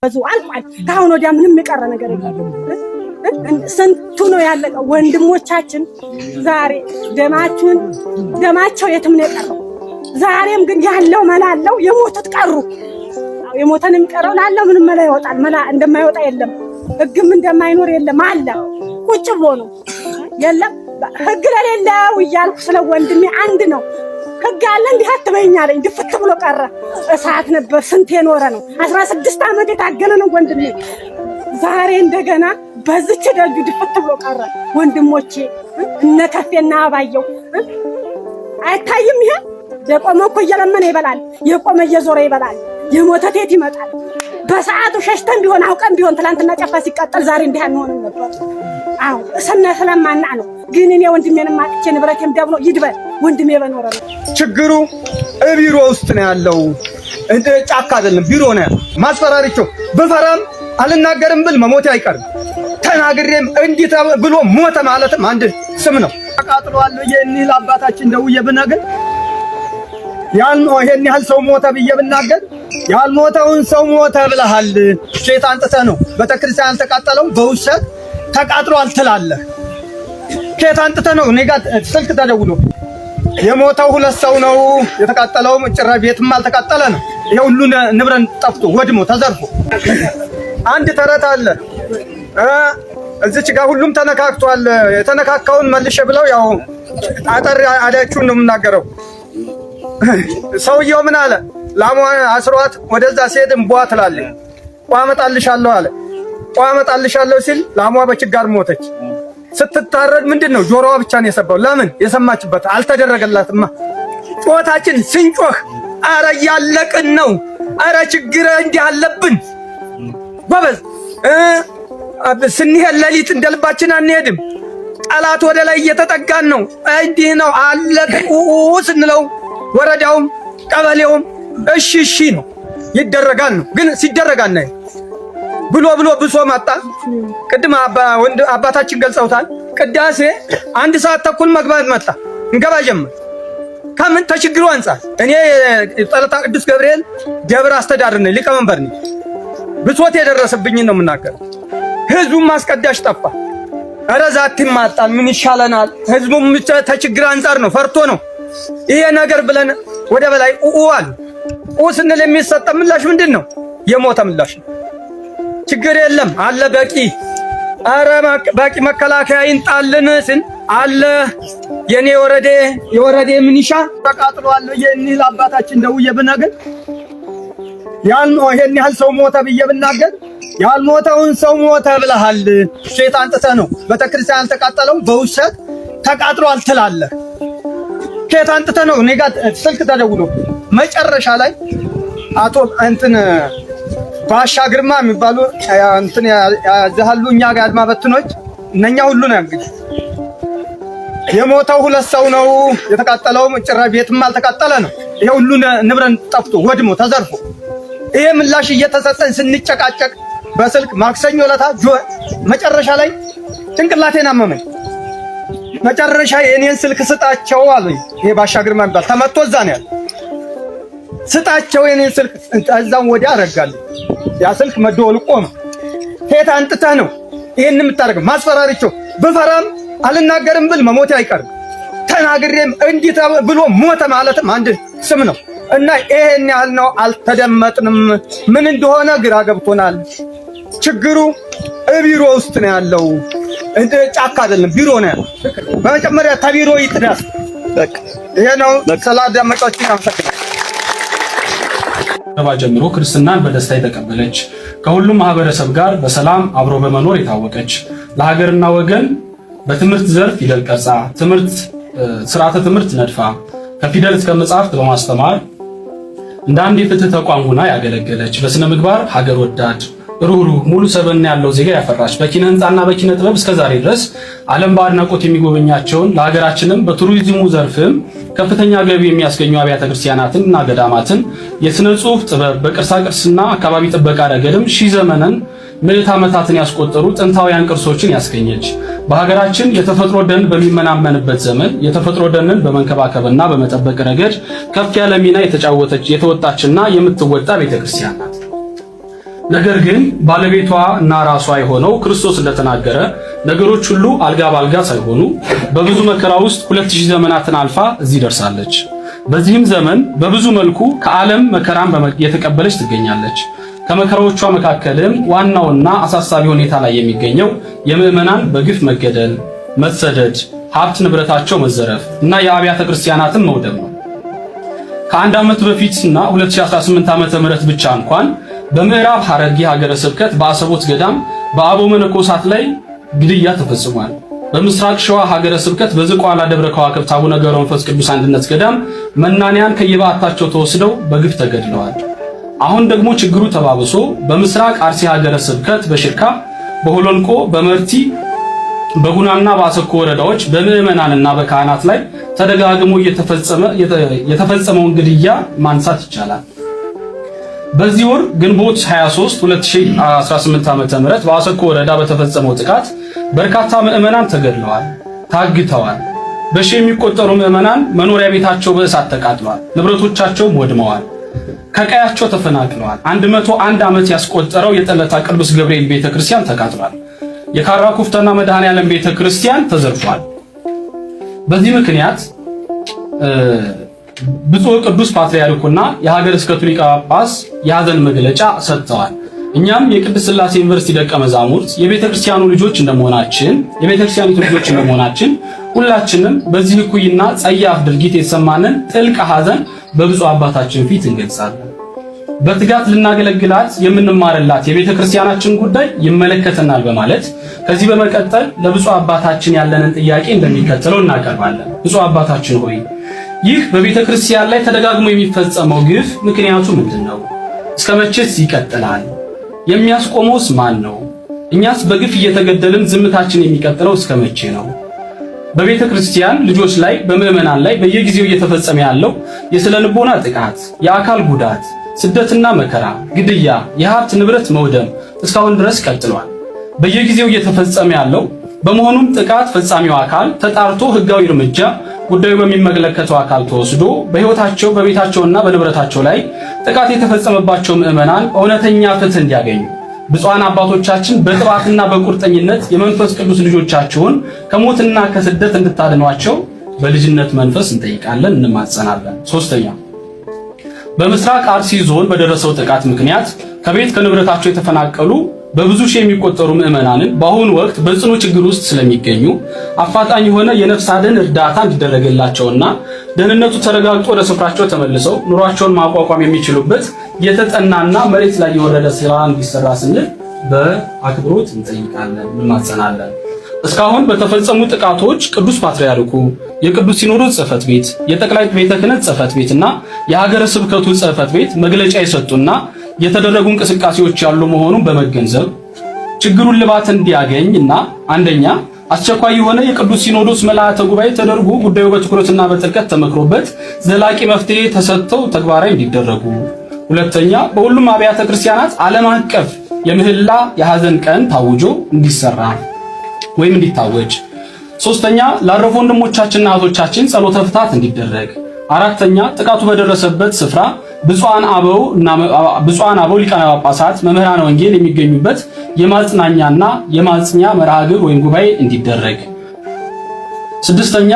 አልቋል። ካሁን ወዲያ ምንም የቀረ ነገር የለም። ስንቱ ነው ያለቀው ወንድሞቻችን። ዛሬ ደማቸው የትም ነው የቀረው። ዛሬም ግን ያለው መላለው የሞቱት ቀሩ። የሞተን የሚቀረው ላለው ምንም መላ ይወጣል። መላ እንደማይወጣ የለም። ህግም እንደማይኖር የለም። አለ ቁጭ ብሎ ነው የለም። ህግ ለሌለው እያልኩ ስለ ወንድሜ አንድ ነው ህግ አለ እንዲህ አትበይኛለኝ። ድፍት ብሎ ቀረ። እሳት ነበር ስንት የኖረ ነው። 16 ዓመት የታገለ ነው ወንድሜ። ዛሬ እንደገና በዝች ደጁ ድፍት ብሎ ቀረ። ወንድሞቼ እነ ከፌና አባየው አይታይም። ይሄ የቆመ እኮ እየለመነ ይበላል፣ የቆመ እየዞረ ይበላል። የሞተ ቴት ይመጣል። በሰዓቱ ሸሽተን ቢሆን አውቀን ቢሆን ትላንትና ጨፋ ሲቃጠል ዛሬ እንዲህ አንሆንም ነበር። አዎ ስለማና ነው። ግን እኔ ወንድሜን ማጥቼ ንብረቴም ደብሎ ይድበል ወንድሜ በኖረ ነው። ችግሩ ቢሮ ውስጥ ነው ያለው። እንደ ጫካ አይደለም ቢሮ ነው ያለው። ማስፈራሪቸው በፈራም አልናገርም ብል መሞቴ አይቀርም። ተናግሬም እንዲህ ብሎ ሞተ ማለትም አንድ ስም ነው። ተቃጥሏል የኒል አባታችን ደውዬ ብነግር ይሄን ያህል ሰው ሞተ ብዬ ብናገር ያልሞተውን ሰው ሞተ ብለሃል። ሼት አንጥተህ ነው ቤተክርስቲያን ተቃጠለው በውሸት ተቃጥሏል ትላለህ። ሼት አንጥተህ ነው። እኔ ጋር ስልክ ተደውሎ የሞተው 2 ሰው ነው የተቃጠለው። ጭራ ቤትም አልተቃጠለ ነው። ይሄ ሁሉ ንብረት ጠፍቶ ወድሞ ተዘርፎ አንድ ተረት አለ እዚች ጋር ሁሉም ተነካክቷል። የተነካካውን መልሼ ብለው ያው አጠር አዳችሁን ነው የምናገረው። ሰውየው ምን አለ? ላሟ አስሯት ወደዛ ሲሄድም ቧ ትላለች። ቋ መጣልሻለሁ አለ። ቋ መጣልሻለሁ ሲል ላሟ በችጋር ሞተች። ስትታረድ ምንድነው ጆሮዋ ብቻ ነው የሰባው። ለምን? የሰማችበት አልተደረገላትማ። ጮታችን ስንጮህ አረ ያለቅን ነው። አረ ችግር እንዲህ አለብን ጎበዝ። ስንሄድ ሌሊት እንደልባችን አንሄድም። ጠላት ወደ ላይ እየተጠጋን ነው። እንዲህ ነው አለቁ ስንለው ወረዳውም ቀበሌውም እሺ ነው ይደረጋል ነው። ግን ሲደረጋል ነው ብሎ ብሶ መጣ። ቅድም አባታችን ገልጸውታል። ቅዳሴ 1 ሰዓት ተኩል መግባት መጣ። እንገባ ጀመር። ከምን ተችግሩ አንፃር እኔ ጸሎታ ቅዱስ ገብርኤል ደብር አስተዳደር ነኝ፣ ሊቀመንበር ነኝ። ብሶት የደረሰብኝ ነው የምናገረው። ህዝቡም ማስቀዳሽ ጠፋ። ኧረ ዛቲም ማጣል ምን ይሻለናል? ህዝቡም ተችግር አንፃር ነው ፈርቶ ነው ይሄ ነገር ብለን ወደ በላይ አሉ። ስንል የሚሰጠ ምላሽ ምንድነው? የሞተ ምላሽ ነው። ችግር የለም አለ በቂ። ኧረ በቂ መከላከያ ይንጣልን ስን አለ የኔ የወረዴ ምንሻ ተቃጥሏል የኒል አባታችን ደውዬ ብነግር ይሄን ያህል ሰው ሞተ ብዬ ብናገር ያልሞተውን ሰው ሞተ ብለሃል። ሼት አንጥተህ ነው ቤተክርስቲያን ተቃጠለው በውሸት ተቃጥሏል ትላለህ። ሼት አንጥተህ ነው። እኔ ጋር ስልክ ተደውሎ መጨረሻ ላይ አቶ ባሻ ግርማ የሚባሉ ያዘሃሉ እኛ ጋር አድማ በትኖች እነኛ ሁሉ ነው እንግዲህ የሞተው 2 ሰው ነው የተቃጠለው። ጭራ ቤትም አልተቃጠለ ነው። ይሄ ሁሉ ንብረት ጠፍቶ ወድሞ ተዘርፎ ይሄ ምላሽ እየተሰጠን ስንጨቃጨቅ በስልክ ማክሰኞ ለታ መጨረሻ ላይ ጭንቅላቴን አመመኝ። መጨረሻ የኔን ስልክ ስጣቸው አሉኝ። ይሄ ባሻ ግርማ የሚባል ተመቶ እዛ ነው ያለው። ስጣቸው የኔን ስልክ እዛም ወዲያ አረጋለሁ። ያ ስልክ መደወል ቆመ። ሄት አንጥተህ ነው ይሄን የምታደርገው? ማስፈራሪቸው በፈራም አልናገርም ብል መሞቴ አይቀርም። ተናግሬም እንዲህ ብሎ ሞተ ማለትም አንድ ስም ነው። እና ይሄን ያህል ነው። አልተደመጥንም። ምን እንደሆነ ግራ ገብቶናል። ችግሩ ቢሮ ውስጥ ነው ያለው። እንደ ጫካ አይደለም ቢሮ ነው ያለው። በመጀመሪያ ተቢሮ ይጥዳስ። በቃ ይሄ ነው። ስላዳመጣችሁኝ አመሰግናለሁ። ጀምሮ ክርስትናን በደስታ የተቀበለች ከሁሉም ማህበረሰብ ጋር በሰላም አብሮ በመኖር የታወቀች ለሀገርና ወገን በትምህርት ዘርፍ ፊደል ቀርጻ ስርዓተ ትምህርት ነድፋ ከፊደል እስከ መጽሐፍት በማስተማር እንደ አንድ የፍትህ ተቋም ሆና ያገለገለች በስነ ምግባር ሀገር ወዳድ ሩህሩህ ሙሉ ሰብዕና ያለው ዜጋ ያፈራች በኪነ ህንጻና በኪነ ጥበብ እስከዛሬ ድረስ ዓለም በአድናቆት የሚጎበኛቸውን ለሀገራችንም በቱሪዝሙ ዘርፍም ከፍተኛ ገቢ የሚያስገኙ አብያተ ክርስቲያናትና ገዳማትን የስነ ጽሑፍ ጥበብ በቅርሳቅርስና አካባቢ ጥበቃ ረገድም ሺህ ዘመንን ምዕት ዓመታትን ያስቆጠሩ ጥንታውያን ቅርሶችን ያስገኘች በሀገራችን የተፈጥሮ ደን በሚመናመንበት ዘመን የተፈጥሮ ደንን በመንከባከብና በመጠበቅ ረገድ ከፍ ያለ ሚና የተወጣችና የምትወጣ ቤተክርስቲያን ናት። ነገር ግን ባለቤቷ እና ራሷ የሆነው ክርስቶስ እንደተናገረ ነገሮች ሁሉ አልጋ ባልጋ ሳይሆኑ በብዙ መከራ ውስጥ 2000 ዘመናትን አልፋ እዚህ ደርሳለች። በዚህም ዘመን በብዙ መልኩ ከዓለም መከራን የተቀበለች ትገኛለች። ከመከራዎቿ መካከልም ዋናውና አሳሳቢ ሁኔታ ላይ የሚገኘው የምዕመናን በግፍ መገደል፣ መሰደድ፣ ሀብት ንብረታቸው መዘረፍ እና የአብያተ ክርስቲያናትን መውደም ነው። ከአንድ ዓመት በፊትና 2018 ዓመተ ምህረት ብቻ እንኳን በምዕራብ ሐረርጌ ሀገረ ስብከት በአሰቦት ገዳም በአበው መነኮሳት ላይ ግድያ ተፈጽሟል። በምስራቅ ሸዋ ሀገረ ስብከት በዝቋላ ደብረ ከዋክብት አቡነ ገብረ መንፈስ ቅዱስ አንድነት ገዳም መናንያን ከየበዓታቸው ተወስደው በግፍ ተገድለዋል። አሁን ደግሞ ችግሩ ተባብሶ በምስራቅ አርሲ ሀገረ ስብከት በሽርካ፣ በሆሎንቆ፣ በመርቲ፣ በጉናና በአሰኮ ወረዳዎች በምዕመናንና በካህናት ላይ ተደጋግሞ የተፈጸመውን ግድያ ማንሳት ይቻላል። በዚህ ወር ግንቦት 23 2018 ዓ.ም በአሰኮ ወረዳ በተፈጸመው ጥቃት በርካታ ምዕመናን ተገድለዋል፣ ታግተዋል። በሺ የሚቆጠሩ ምዕመናን መኖሪያ ቤታቸው በእሳት ተቃጥሏል፣ ንብረቶቻቸው ወድመዋል፣ ከቀያቸው ተፈናቅለዋል። 101 ዓመት ያስቆጠረው የጠለታ ቅዱስ ገብርኤል ቤተክርስቲያን ተቃጥሏል። የካራ ኩፍተና መድኃኔዓለም ቤተክርስቲያን ተዘርፏል። በዚህ ምክንያት ብፁዕ ቅዱስ ፓትርያርኩና የሀገረ ስብከቱ ሊቀ ጳጳስ የሐዘን መግለጫ ሰጥተዋል። እኛም የቅድስት ሥላሴ ዩኒቨርሲቲ ደቀ መዛሙርት የቤተክርስቲያኑ ልጆች እንደመሆናችን ሁላችንም በዚህ እኩይና ጸያፍ ድርጊት የተሰማንን ጥልቅ ሐዘን በብፁዕ አባታችን ፊት እንገልጻለን። በትጋት ልናገለግላት የምንማርላት የቤተክርስቲያናችን ጉዳይ ይመለከተናል በማለት ከዚህ በመቀጠል ለብፁዕ አባታችን ያለንን ጥያቄ እንደሚከተለው እናቀርባለን። ብፁዕ አባታችን ሆይ ይህ በቤተክርስቲያን ላይ ተደጋግሞ የሚፈጸመው ግፍ ምክንያቱ ምንድነው? እስከ መቼስ ይቀጥላል? የሚያስቆመውስ ማን ነው? እኛስ በግፍ እየተገደልን ዝምታችን የሚቀጥለው እስከ መቼ ነው? በቤተክርስቲያን ልጆች ላይ በምዕመናን ላይ በየጊዜው እየተፈጸመ ያለው የስነ ልቦና ጥቃት፣ የአካል ጉዳት፣ ስደትና መከራ፣ ግድያ፣ የሀብት ንብረት መውደም እስካሁን ድረስ ቀጥሏል። በየጊዜው እየተፈጸመ ያለው በመሆኑም ጥቃት ፈጻሚው አካል ተጣርቶ ሕጋዊ እርምጃ ጉዳዩ በሚመለከተው አካል ተወስዶ በሕይወታቸው በቤታቸውና በንብረታቸው ላይ ጥቃት የተፈጸመባቸው ምዕመናን እውነተኛ ፍትህ እንዲያገኙ ብፁዓን አባቶቻችን በጥባትና በቁርጠኝነት የመንፈስ ቅዱስ ልጆቻቸውን ከሞትና ከስደት እንድታድኗቸው በልጅነት መንፈስ እንጠይቃለን፣ እንማጸናለን። ሶስተኛ በምስራቅ አርሲ ዞን በደረሰው ጥቃት ምክንያት ከቤት ከንብረታቸው የተፈናቀሉ በብዙ ሺህ የሚቆጠሩ ምዕመናንን በአሁኑ ወቅት በጽኑ ችግር ውስጥ ስለሚገኙ አፋጣኝ የሆነ የነፍስ አድን እርዳታ እንዲደረግላቸውና ደህንነቱ ተረጋግጦ ወደ ስፍራቸው ተመልሰው ኑሯቸውን ማቋቋም የሚችሉበት የተጠናና መሬት ላይ የወረደ ስራ እንዲሰራ ስንል በአክብሮት እንጠይቃለን፣ እንማጸናለን። እስካሁን በተፈጸሙ ጥቃቶች ቅዱስ ፓትርያርኩ፣ የቅዱስ ሲኖዶስ ጽሕፈት ቤት፣ የጠቅላይ ቤተ ክህነት ጽሕፈት ቤትና የሀገረ ስብከቱ ጽሕፈት ቤት መግለጫ የሰጡና የተደረጉ እንቅስቃሴዎች ያሉ መሆኑን በመገንዘብ ችግሩን ልባት እንዲያገኝና አንደኛ አስቸኳይ የሆነ የቅዱስ ሲኖዶስ መልአተ ጉባኤ ተደርጎ ጉዳዩ በትኩረትና በጥልቀት ተመክሮበት ዘላቂ መፍትሄ ተሰጥተው ተግባራዊ እንዲደረጉ፣ ሁለተኛ በሁሉም አብያተ ክርስቲያናት ዓለም አቀፍ የምህላ የሐዘን ቀን ታውጆ እንዲሰራ ወይም እንዲታወጅ፣ ሶስተኛ ላረፉ ወንድሞቻችንና እህቶቻችን ጸሎተ ፍትሐት እንዲደረግ፣ አራተኛ ጥቃቱ በደረሰበት ስፍራ ብፁዓን አበው ሊቃነ ጳጳሳት መምህራን ወንጌል የሚገኙበት የማጽናኛና የማጽኛ መርሃ ግብር ወይም ጉባኤ እንዲደረግ፣ ስድስተኛ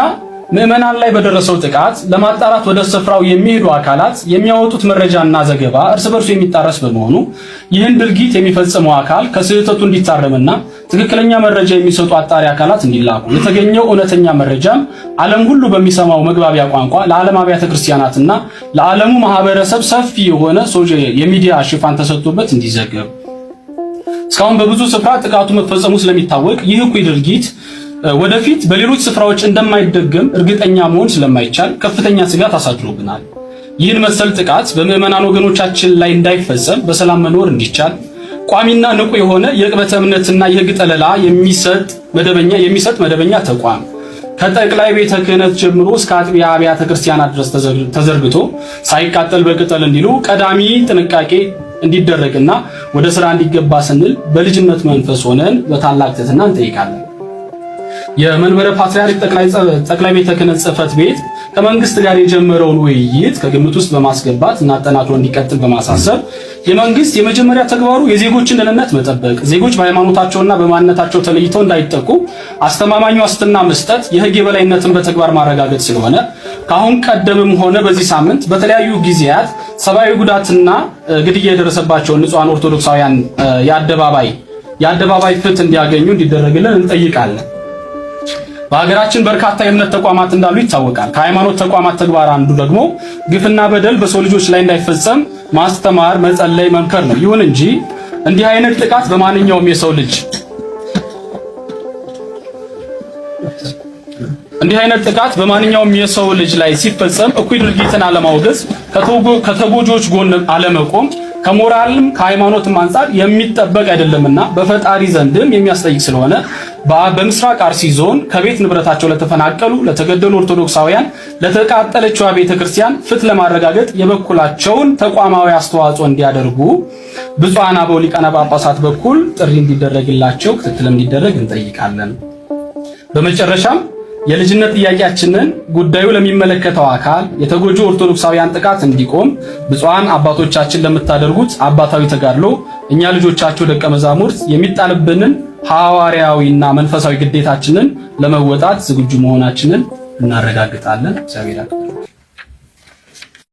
ምዕመናን ላይ በደረሰው ጥቃት ለማጣራት ወደ ስፍራው የሚሄዱ አካላት የሚያወጡት መረጃና ዘገባ እርስ በርሱ የሚጣረስ በመሆኑ ይህን ድርጊት የሚፈጽመው አካል ከስህተቱ እንዲታረምና ትክክለኛ መረጃ የሚሰጡ አጣሪ አካላት እንዲላኩ፣ የተገኘው እውነተኛ መረጃም ዓለም ሁሉ በሚሰማው መግባቢያ ቋንቋ ለዓለም አብያተ ክርስቲያናትና ለዓለሙ ማህበረሰብ ሰፊ የሆነ የሚዲያ ሽፋን ተሰጥቶበት እንዲዘገብ፣ እስካሁን በብዙ ስፍራ ጥቃቱ መፈጸሙ ስለሚታወቅ ይህ እኩይ ድርጊት ወደፊት በሌሎች ስፍራዎች እንደማይደገም እርግጠኛ መሆን ስለማይቻል ከፍተኛ ስጋት አሳድሮብናል። ይህን መሰል ጥቃት በምዕመናን ወገኖቻችን ላይ እንዳይፈጸም በሰላም መኖር እንዲቻል ቋሚና ንቁ የሆነ የቅበተ እምነትና የሕግ ጠለላ የሚሰጥ መደበኛ ተቋም ከጠቅላይ ቤተ ክህነት ጀምሮ እስከ አጥቢያ አብያተ ክርስቲያናት ድረስ ተዘርግቶ ሳይቃጠል በቅጠል እንዲሉ ቀዳሚ ጥንቃቄ እንዲደረግና ወደ ስራ እንዲገባ ስንል በልጅነት መንፈስ ሆነን በታላቅ ትሕትና እንጠይቃለን። የመንበረ ፓትርያርክ ጠቅላይ ቤተ ክህነት ጽሕፈት ቤት ከመንግስት ጋር የጀመረውን ውይይት ከግምት ውስጥ በማስገባት እና አጠናክሮ እንዲቀጥል በማሳሰብ የመንግስት የመጀመሪያ ተግባሩ የዜጎችን ደህንነት መጠበቅ፣ ዜጎች በሃይማኖታቸውና በማንነታቸው ተለይተው እንዳይጠቁ አስተማማኝ ዋስትና መስጠት፣ የህግ የበላይነትን በተግባር ማረጋገጥ ስለሆነ ከአሁን ቀደምም ሆነ በዚህ ሳምንት በተለያዩ ጊዜያት ሰብአዊ ጉዳትና ግድያ የደረሰባቸውን ንጹሃን ኦርቶዶክሳውያን የአደባባይ ፍትህ እንዲያገኙ እንዲደረግልን እንጠይቃለን። በሀገራችን በርካታ የእምነት ተቋማት እንዳሉ ይታወቃል። ከሃይማኖት ተቋማት ተግባር አንዱ ደግሞ ግፍና በደል በሰው ልጆች ላይ እንዳይፈጸም ማስተማር፣ መጸለይ፣ መምከር ነው። ይሁን እንጂ እንዲህ አይነት ጥቃት በማንኛውም የሰው ልጅ ላይ ሲፈጸም እኩይ ድርጊትን አለማውገዝ፣ ከተጎጆች ጎን አለመቆም ከሞራልም ከሃይማኖትም አንፃር የሚጠበቅ አይደለምና በፈጣሪ ዘንድም የሚያስጠይቅ ስለሆነ በምስራቅ አርሲ ዞን ከቤት ንብረታቸው ለተፈናቀሉ ለተገደሉ ኦርቶዶክሳውያን ለተቃጠለችው ቤተክርስቲያን ፍትህ ለማረጋገጥ የበኩላቸውን ተቋማዊ አስተዋጽኦ እንዲያደርጉ ብፁዓን አበው ሊቃነ ጳጳሳት በኩል ጥሪ እንዲደረግላቸው ክትትል እንዲደረግ እንጠይቃለን። በመጨረሻም የልጅነት ጥያቄያችንን ጉዳዩ ለሚመለከተው አካል የተጎጂ ኦርቶዶክሳውያን ጥቃት እንዲቆም ብፁዓን አባቶቻችን ለምታደርጉት አባታዊ ተጋድሎ እኛ ልጆቻቸው ደቀ መዛሙርት የሚጣልብንን ሐዋርያዊና መንፈሳዊ ግዴታችንን ለመወጣት ዝግጁ መሆናችንን እናረጋግጣለን። እግዚአብሔር